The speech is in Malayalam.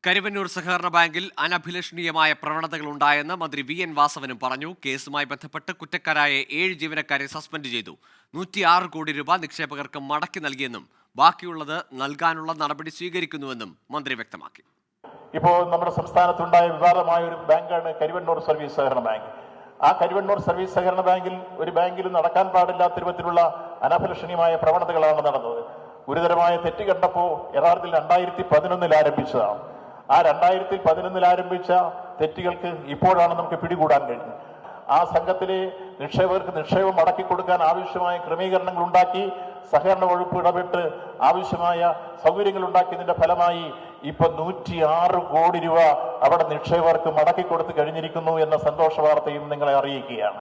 കരുവന്നൂർ സഹകരണ ബാങ്കിൽ അനഭിലഷണീയമായ പ്രവണതകൾ ഉണ്ടായെന്ന് മന്ത്രി വി എൻ വാസവനും പറഞ്ഞു. കേസുമായി ബന്ധപ്പെട്ട് കുറ്റക്കാരായ 7 ജീവനക്കാരെ സസ്പെൻഡ് ചെയ്തു. 106 കോടി രൂപ നിക്ഷേപകർക്ക് മടക്കി നൽകിയെന്നും ബാക്കിയുള്ളത് നൽകാനുള്ള നടപടി സ്വീകരിക്കുന്നുവെന്നും മന്ത്രി വ്യക്തമാക്കി. ഇപ്പോൾ നമ്മുടെ സംസ്ഥാനത്തുണ്ടായ വിവാദമായ ഒരു ബാങ്കാണ് കരുവന്നൂർ സർവീസ് സഹകരണ ബാങ്ക്. ആ കരുവന്നൂർ സർവീസ് സഹകരണ ബാങ്കിൽ ഒരു ബാങ്കിലും നടക്കാൻ പാടില്ലാത്ത രൂപത്തിലുള്ള അനഭിലഷണീയമായ പ്രവണതകളാണ് നടന്നത്. ഗുരുതരമായ തെറ്റ് കണ്ടപ്പോൾ യഥാർത്ഥത്തിൽ 2011 ആരംഭിച്ചതാണ്. ആ 2011 ആരംഭിച്ച തെറ്റുകൾക്ക് ഇപ്പോഴാണ് നമുക്ക് പിടികൂടാൻ കഴിഞ്ഞത്. ആ സംഘത്തിലെ നിക്ഷേപകർക്ക് നിക്ഷേപം മടക്കി കൊടുക്കാൻ ആവശ്യമായ ക്രമീകരണങ്ങൾ ഉണ്ടാക്കി, സഹകരണ വകുപ്പ് ഇടപെട്ട് ആവശ്യമായ സൗകര്യങ്ങൾ ഉണ്ടാക്കിയതിന്റെ ഫലമായി ഇപ്പൊ 106 കോടി രൂപ അവിടെ നിക്ഷേപകർക്ക് മടക്കി കൊടുത്തു കഴിഞ്ഞിരിക്കുന്നു എന്ന സന്തോഷ വാർത്തയും നിങ്ങളെ അറിയിക്കുകയാണ്.